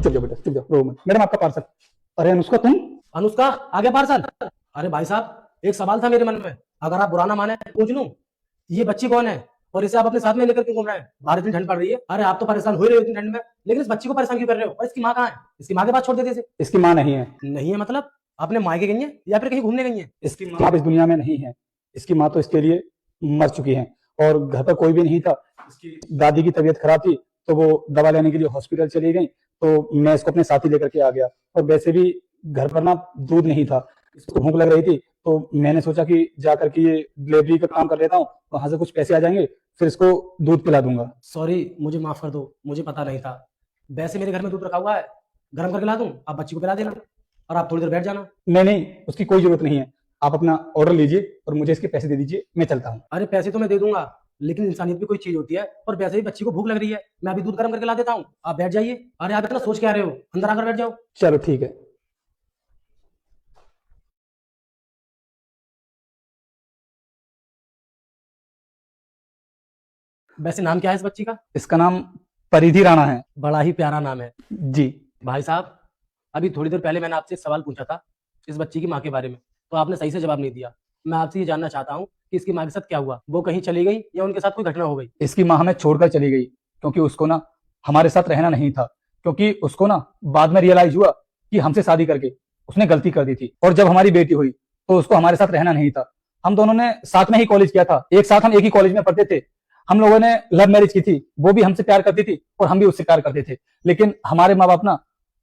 चुप जाओ बेटा, चुप जाओ, रो मत। मैडम आपका पार्सल। अरे अनुष्का तुम? अनुष्का आ गया पार्सल। अरे भाई साहब एक सवाल था मेरे मन में, अगर आप बुरा ना माने पूछ लूं, ये बच्ची कौन है और इसे आप अपने साथ में लेकर क्यों घूम रहे हैं? बाहर इतनी ठंड पड़ रही है। अरे आप तो परेशान हो ही रहे हो इतनी ठंड में, लेकिन इस बच्ची को परेशान क्यों कर रहे हो? और इसकी माँ कहाँ है? इसकी माँ के पास छोड़ देते इसे। इसकी माँ नहीं है। नहीं है मतलब अपने मायके गई है या फिर कहीं घूमने गई है? इसकी माँ अब इस दुनिया में नहीं है। इसकी माँ तो इसके लिए मर चुकी है और घर पर कोई भी नहीं था। इसकी दादी की तबीयत खराब थी तो वो दवा लेने के लिए हॉस्पिटल चली गई, तो मैं इसको अपने साथ ही लेकर के आ गया। और वैसे भी घर पर ना दूध नहीं था, इसको भूख लग रही थी, तो मैंने सोचा कि जा करके ये डिलीवरी का काम कर लेता हूँ, वहां से कुछ पैसे आ जाएंगे, फिर इसको दूध पिला दूंगा। सॉरी मुझे माफ कर दो, मुझे पता नहीं था। वैसे मेरे घर में दूध रखा हुआ है, गर्म करके ला दूं, आप बच्ची को पिला देना और आप थोड़ी देर बैठ जाना। नहीं नहीं, उसकी कोई जरूरत नहीं है। आप अपना ऑर्डर लीजिए और मुझे इसके पैसे दे दीजिए, मैं चलता हूँ। अरे पैसे तो मैं दे दूंगा, लेकिन इंसानियत भी कोई चीज होती है। और वैसे भी बच्ची को भूख लग रही है, मैं अभी दूध गर्म करके ला देता हूँ, आप बैठ जाइए। अरे आप इतना सोच के आ रहे हो, अंदर आकर बैठ जाओ। चलो ठीक है। वैसे नाम क्या है इस बच्ची का? इसका नाम परिधि राणा है। बड़ा ही प्यारा नाम है। जी। भाई साहब अभी थोड़ी देर पहले मैंने आपसे एक सवाल पूछा था इस बच्ची की माँ के बारे में, तो आपने सही से जवाब नहीं दिया। मैं आपसे ये जानना चाहता हूँ कि इसकी माँ के साथ क्या हुआ, वो कहीं चली गई या उनके साथ कोई घटना हो गई? इसकी माँ हमें छोड़कर चली गई क्योंकि उसको ना हमारे साथ रहना नहीं था, क्योंकि उसको ना बाद में रियलाइज हुआ कि हमसे शादी करके उसने गलती कर दी थी। और जब हमारी बेटी हुई तो उसको हमारे साथ रहना नहीं था। हम दोनों ने साथ में ही कॉलेज किया था, एक साथ हम एक ही कॉलेज में पढ़ते थे। हम लोगों ने लव मैरिज की थी, वो भी हमसे प्यार करती थी और हम भी उससे प्यार करते थे। लेकिन हमारे माँ बाप ना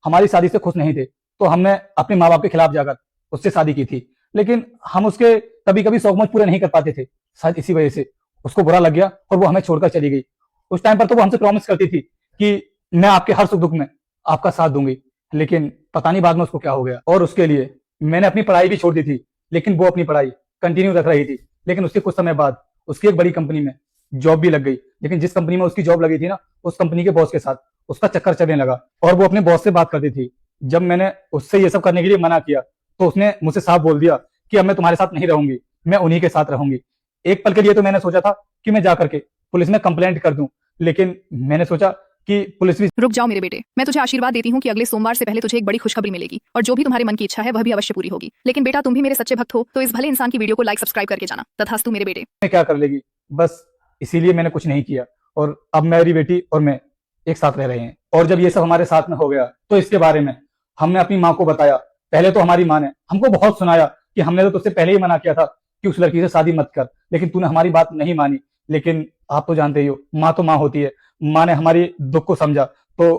हमारी शादी से खुश नहीं थे, तो हमने अपने माँ बाप के खिलाफ जाकर उससे शादी की थी। लेकिन हम उसके कभी कभी शौक मौज पूरे नहीं कर पाते थे, शायद इसी वजह से उसको बुरा लग गया और वो हमें छोड़कर चली गई। उस टाइम पर तो वो हमसे प्रॉमिस करती थी कि मैं आपके हर सुख दुख में आपका साथ दूंगी, लेकिन पता नहीं बाद में उसको क्या हो गया। और उसके लिए मैंने अपनी पढ़ाई भी छोड़ दी थी, लेकिन वो अपनी पढ़ाई कंटिन्यू रख रही थी। लेकिन उसके कुछ समय बाद उसकी एक बड़ी कंपनी में जॉब भी लग गई। लेकिन जिस कंपनी में उसकी जॉब लगी थी ना, उस कंपनी के बॉस के साथ उसका चक्कर चलने लगा और वो अपने बॉस से बात करती थी। जब मैंने उससे ये सब करने के लिए मना किया तो उसने मुझसे साफ बोल दिया कि अब मैं तुम्हारे साथ नहीं रहूंगी, मैं उन्हीं के साथ रहूंगी। एक पल के लिए तो मैंने सोचा था कि मैं जाकर के पुलिस में कंप्लेंट कर दूं, लेकिन मैंने सोचा कि पुलिस भी। रुक जाओ मेरे बेटे, मैं तुझे आशीर्वाद देती हूँ कि अगले सोमवार से पहले तुझे एक बड़ी खुशखबरी मिलेगी और जो भी तुम्हारे मन की इच्छा है वह भी अवश्य पूरी होगी। लेकिन बेटा तुम भी मेरे सच्चे भक्त हो, तो इस भले इंसान की वीडियो को लाइक सब्सक्राइब करके जाना। तथास्तु मेरे बेटे। क्या कर लेगी, बस इसीलिए मैंने कुछ नहीं किया और अब मेरी बेटी और मैं एक साथ रह रहे हैं। और जब ये सब हमारे साथ में हो गया तो इसके बारे में हमने अपनी माँ को बताया। पहले तो हमारी माँ ने हमको बहुत सुनाया कि हमने तो तुझसे पहले ही मना किया था कि उस लड़की से शादी मत कर, लेकिन तूने हमारी बात नहीं मानी। लेकिन आप तो जानते ही हो, माँ तो माँ होती है। माँ ने हमारी दुख को समझा तो